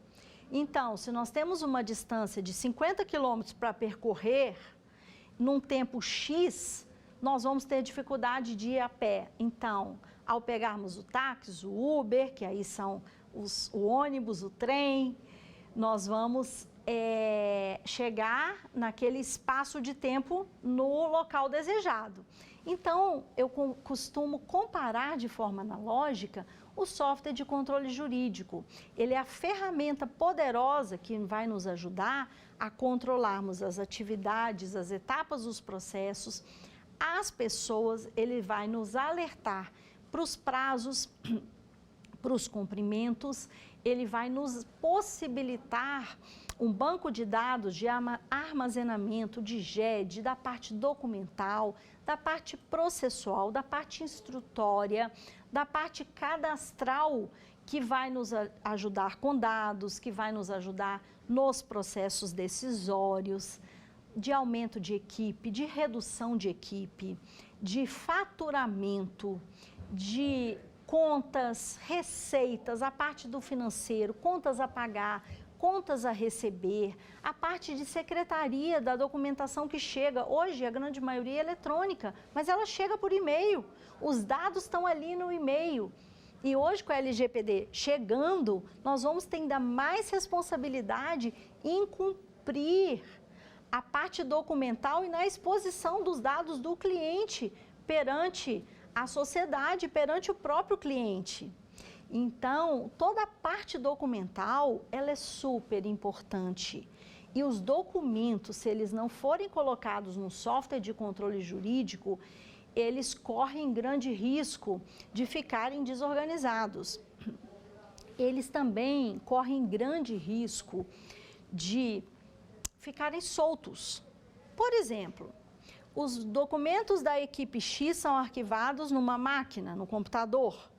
Então, se nós temos uma distância de 50 quilômetros para percorrer, num tempo X, nós vamos ter dificuldade de ir a pé. Então, ao pegarmos o táxi, o Uber, que aí são o ônibus, o trem, nós vamos chegar naquele espaço de tempo no local desejado. Então, eu costumo comparar de forma analógica o software de controle jurídico. Ele é a ferramenta poderosa que vai nos ajudar a controlarmos as atividades, as etapas dos processos, as pessoas, ele vai nos alertar para os prazos, para os cumprimentos, ele vai nos possibilitar um banco de dados de armazenamento, de GED, da parte documental, da parte processual, da parte instrutória, da parte cadastral, que vai nos ajudar com dados, que vai nos ajudar nos processos decisórios, de aumento de equipe, de redução de equipe, de faturamento, de contas, receitas, a parte do financeiro, contas a pagar, contas a receber, a parte de secretaria da documentação que chega. Hoje, a grande maioria é eletrônica, mas ela chega por e-mail. Os dados estão ali no e-mail. E hoje, com a LGPD chegando, nós vamos ter ainda mais responsabilidade em cumprir a parte documental e na exposição dos dados do cliente perante a sociedade, perante o próprio cliente. Então, toda a parte documental, ela é super importante. E os documentos, se eles não forem colocados no software de controle jurídico, eles correm grande risco de ficarem desorganizados. Eles também correm grande risco de ficarem soltos. Por exemplo, os documentos da equipe X são arquivados numa máquina, no computador.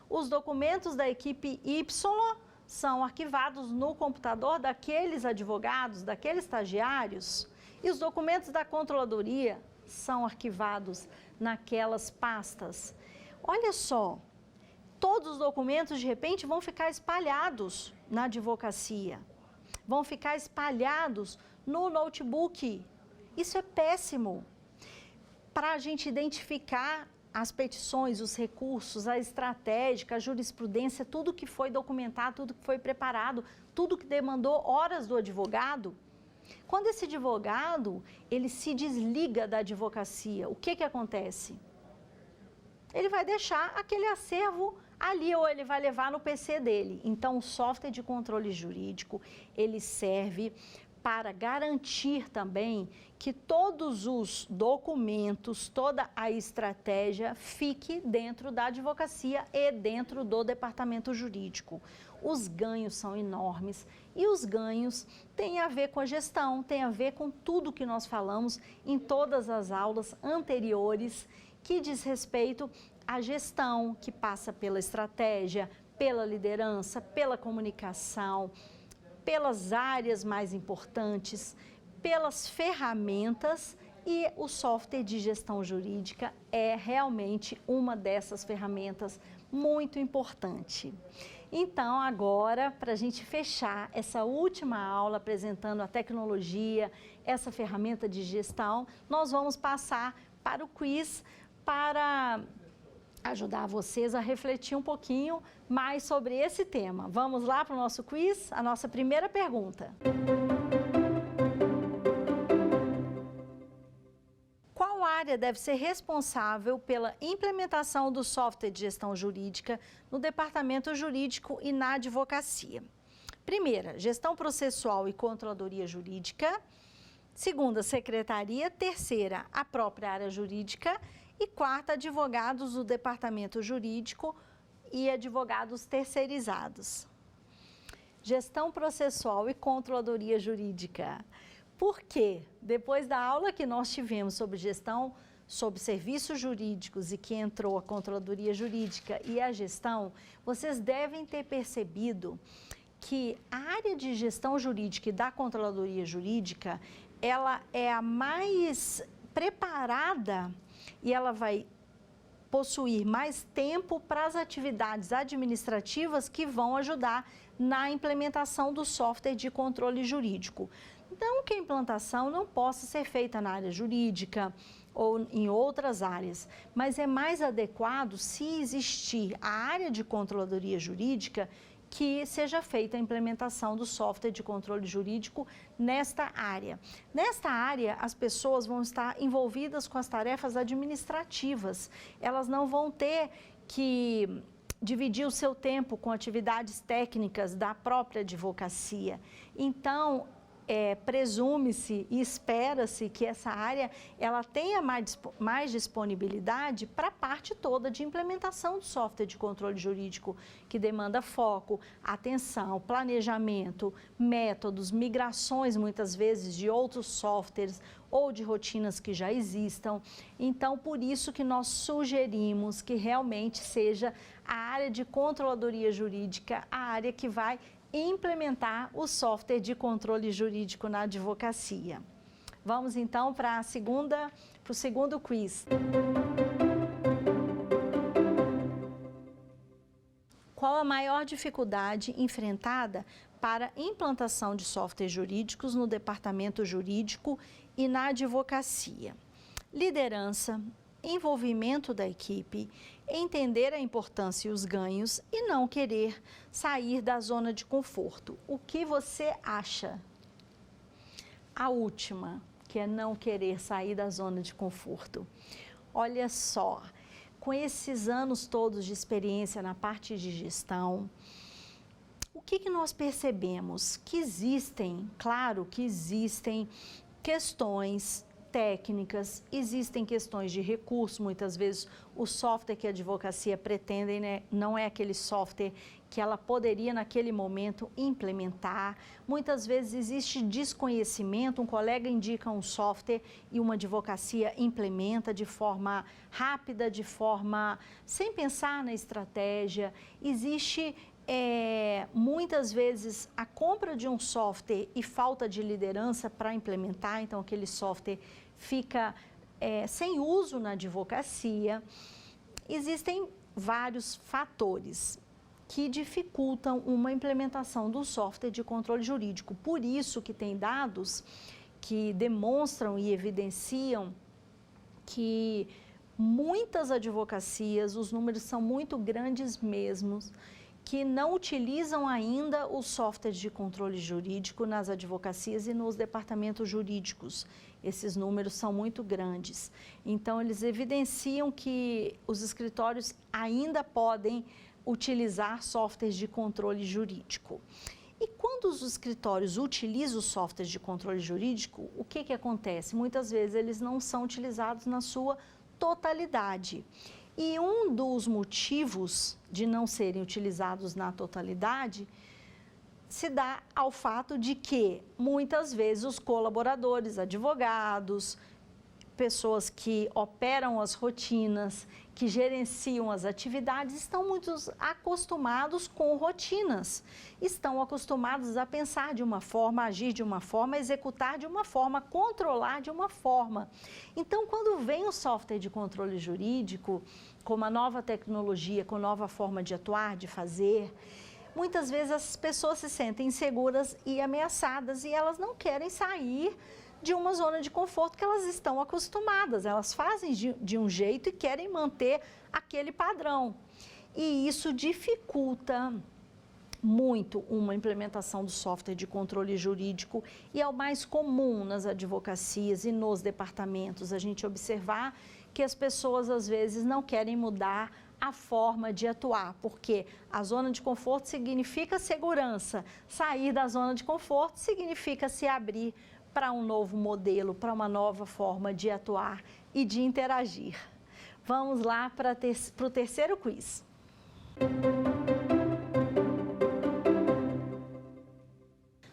Os documentos da equipe Y são arquivados no computador daqueles advogados, daqueles estagiários. E os documentos da controladoria são arquivados naquelas pastas. Olha só, todos os documentos de repente vão ficar espalhados na advocacia. Vão ficar espalhados no notebook. Isso é péssimo. Para a gente identificar as petições, os recursos, a estratégia, a jurisprudência, tudo que foi documentado, tudo que foi preparado, tudo que demandou horas do advogado. Quando esse advogado, ele se desliga da advocacia, o que acontece? Ele vai deixar aquele acervo ali ou ele vai levar no PC dele. Então, o software de controle jurídico, ele serve para garantir também que todos os documentos, toda a estratégia fique dentro da advocacia e dentro do departamento jurídico. Os ganhos são enormes e os ganhos têm a ver com a gestão, têm a ver com tudo que nós falamos em todas as aulas anteriores, que diz respeito à gestão, que passa pela estratégia, pela liderança, pela comunicação, pelas áreas mais importantes, pelas ferramentas, e o software de gestão jurídica é realmente uma dessas ferramentas muito importante. Então, agora, para a gente fechar essa última aula apresentando a tecnologia, essa ferramenta de gestão, nós vamos passar para o quiz para ajudar vocês a refletir um pouquinho mais sobre esse tema. Vamos lá para o nosso quiz? A nossa primeira pergunta. Qual área deve ser responsável pela implementação do software de gestão jurídica no departamento jurídico e na advocacia? Primeira, gestão processual e controladoria jurídica. Segunda, secretaria. Terceira, a própria área jurídica. E quarta, advogados do departamento jurídico e advogados terceirizados. Gestão processual e controladoria jurídica. Por quê? Depois da aula que nós tivemos sobre gestão, sobre serviços jurídicos e que entrou a controladoria jurídica e a gestão, vocês devem ter percebido que a área de gestão jurídica e da controladoria jurídica, ela é a mais preparada e ela vai possuir mais tempo para as atividades administrativas que vão ajudar na implementação do software de controle jurídico. Não que a implantação não possa ser feita na área jurídica ou em outras áreas, mas é mais adequado se existir a área de controladoria jurídica que seja feita a implementação do software de controle jurídico nesta área. Nesta área, as pessoas vão estar envolvidas com as tarefas administrativas. Elas não vão ter que dividir o seu tempo com atividades técnicas da própria advocacia. Então, presume-se e espera-se que essa área ela tenha mais disponibilidade para a parte toda de implementação do software de controle jurídico, que demanda foco, atenção, planejamento, métodos, migrações muitas vezes de outros softwares ou de rotinas que já existam. Então, por isso que nós sugerimos que realmente seja a área de controladoria jurídica a área que vai implementar o software de controle jurídico na advocacia. Vamos então para o segundo quiz. Qual a maior dificuldade enfrentada para a implantação de softwares jurídicos no departamento jurídico e na advocacia? Liderança, envolvimento da equipe, entender a importância e os ganhos e não querer sair da zona de conforto. O que você acha? A última, que é não querer sair da zona de conforto. Olha só, com esses anos todos de experiência na parte de gestão, o que nós percebemos? Que existem, claro que existem questões técnicas, existem questões de recurso, muitas vezes o software que a advocacia pretende, né, não é aquele software que ela poderia naquele momento implementar. Muitas vezes existe desconhecimento, um colega indica um software e uma advocacia implementa de forma rápida, de forma sem pensar na estratégia. Existe muitas vezes a compra de um software e falta de liderança para implementar, então aquele software fica sem uso na advocacia. Existem vários fatores que dificultam uma implementação do software de controle jurídico. Por isso que tem dados que demonstram e evidenciam que muitas advocacias, os números são muito grandes mesmo, que não utilizam ainda os softwares de controle jurídico nas advocacias e nos departamentos jurídicos. Esses números são muito grandes. Então, eles evidenciam que os escritórios ainda podem utilizar softwares de controle jurídico. E quando os escritórios utilizam os softwares de controle jurídico, o que acontece? Muitas vezes eles não são utilizados na sua totalidade. E um dos motivos de não serem utilizados na totalidade se dá ao fato de que, muitas vezes, os colaboradores, advogados, pessoas que operam as rotinas, que gerenciam as atividades, estão muito acostumados com rotinas, estão acostumados a pensar de uma forma, agir de uma forma, executar de uma forma, controlar de uma forma. Então, quando vem o software de controle jurídico, com uma nova tecnologia, com nova forma de atuar, de fazer, muitas vezes as pessoas se sentem inseguras e ameaçadas e elas não querem sair de uma zona de conforto que elas estão acostumadas. Elas fazem de um jeito e querem manter aquele padrão. E isso dificulta muito uma implementação do software de controle jurídico e é o mais comum nas advocacias e nos departamentos a gente observar que as pessoas às vezes não querem mudar a forma de atuar, porque a zona de conforto significa segurança, sair da zona de conforto significa se abrir para um novo modelo, para uma nova forma de atuar e de interagir. Vamos lá para o terceiro quiz.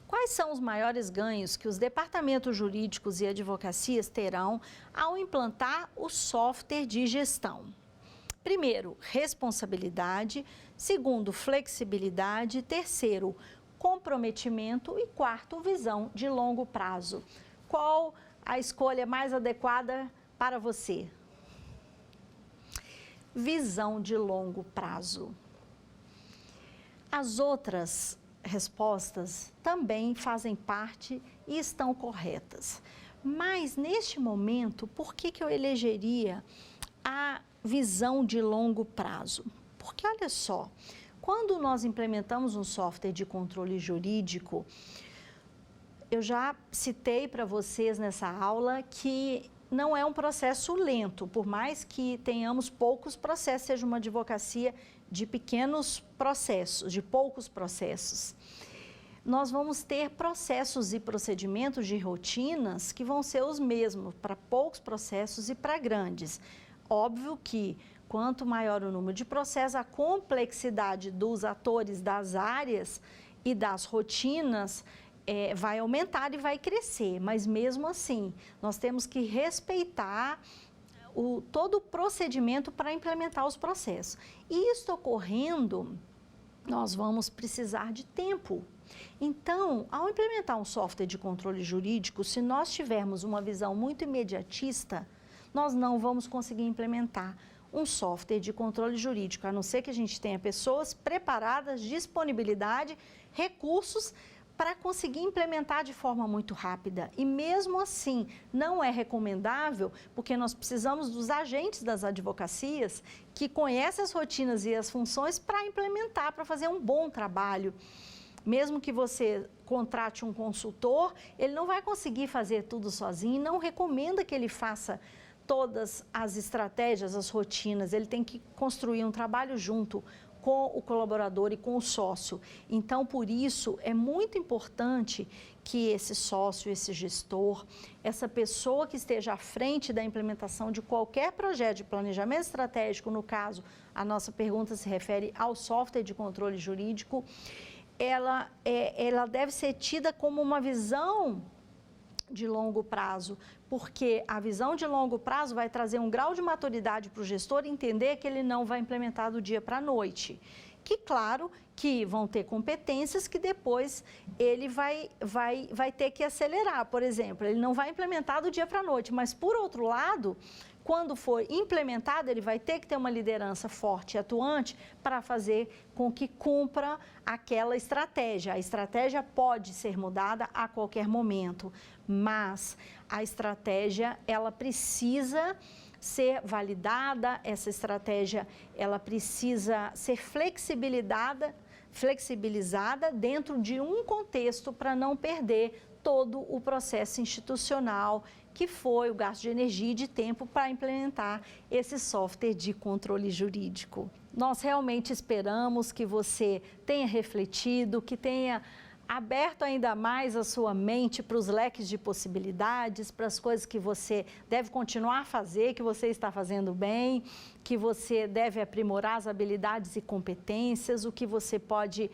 Quais são os maiores ganhos que os departamentos jurídicos e advocacias terão ao implantar o software de gestão? Primeiro, responsabilidade. Segundo, flexibilidade. Terceiro, comprometimento. E quarto, visão de longo prazo. Qual a escolha mais adequada para você? visão de longo prazo. As outras respostas também fazem parte e estão corretas. Mas, neste momento, por que eu elegeria a visão de longo prazo? Porque, olha só, quando nós implementamos um software de controle jurídico, eu já citei para vocês nessa aula que não é um processo lento, por mais que tenhamos poucos processos, seja uma advocacia de pequenos processos, de poucos processos. Nós vamos ter processos e procedimentos de rotinas que vão ser os mesmos para poucos processos e para grandes. Óbvio que quanto maior o número de processos, a complexidade dos atores das áreas e das rotinas vai aumentar e vai crescer, mas mesmo assim, nós temos que respeitar todo o procedimento para implementar os processos. E isso ocorrendo, nós vamos precisar de tempo. Então, ao implementar um software de controle jurídico, se nós tivermos uma visão muito imediatista, nós não vamos conseguir implementar um software de controle jurídico, a não ser que a gente tenha pessoas preparadas, disponibilidade, recursos para conseguir implementar de forma muito rápida. E mesmo assim, não é recomendável, porque nós precisamos dos agentes das advocacias que conhecem as rotinas e as funções para implementar, para fazer um bom trabalho. Mesmo que você contrate um consultor, ele não vai conseguir fazer tudo sozinho, não recomenda que ele faça todas as estratégias, as rotinas, ele tem que construir um trabalho junto com o colaborador e com o sócio. Então, por isso, é muito importante que esse sócio, esse gestor, essa pessoa que esteja à frente da implementação de qualquer projeto de planejamento estratégico, no caso, a nossa pergunta se refere ao software de controle jurídico, ela deve ser tida como uma visão de longo prazo, porque a visão de longo prazo vai trazer um grau de maturidade para o gestor entender que ele não vai implementar do dia para a noite. Que, claro, que vão ter competências que depois ele vai ter que acelerar. Por exemplo, ele não vai implementar do dia para a noite, mas, por outro lado, quando for implementado, ele vai ter que ter uma liderança forte e atuante para fazer com que cumpra aquela estratégia. A estratégia pode ser mudada a qualquer momento, mas a estratégia, ela precisa ser validada, essa estratégia, ela precisa ser flexibilizada dentro de um contexto para não perder todo o processo institucional que foi o gasto de energia e de tempo para implementar esse software de controle jurídico. Nós realmente esperamos que você tenha refletido, que tenha aberto ainda mais a sua mente para os leques de possibilidades, para as coisas que você deve continuar a fazer, que você está fazendo bem, que você deve aprimorar as habilidades e competências, o que você pode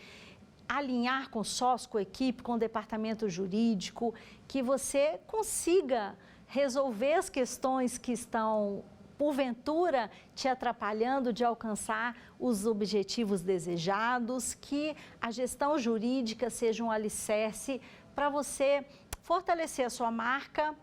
alinhar com sócio, com equipe, com o departamento jurídico, que você consiga resolver as questões que estão, porventura, te atrapalhando de alcançar os objetivos desejados, que a gestão jurídica seja um alicerce para você fortalecer a sua marca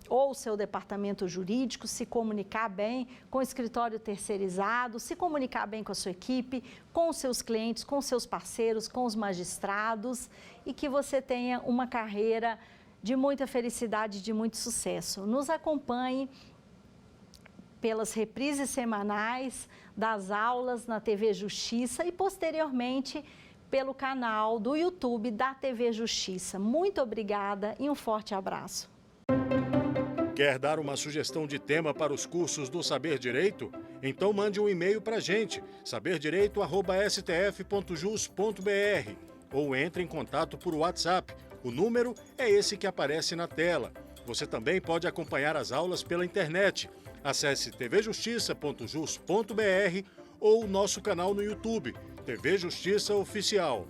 ou o seu departamento jurídico, se comunicar bem com o escritório terceirizado, se comunicar bem com a sua equipe, com os seus clientes, com os seus parceiros, com os magistrados e que você tenha uma carreira de muita felicidade, de muito sucesso. Nos acompanhe pelas reprises semanais das aulas na TV Justiça e, posteriormente, pelo canal do YouTube da TV Justiça. Muito obrigada e um forte abraço. Quer dar uma sugestão de tema para os cursos do Saber Direito? Então mande um e-mail para a gente, saberdireito@stf.jus.br, ou entre em contato por WhatsApp. O número é esse que aparece na tela. Você também pode acompanhar as aulas pela internet. Acesse tvjustiça.jus.br ou nosso canal no YouTube, TV Justiça Oficial.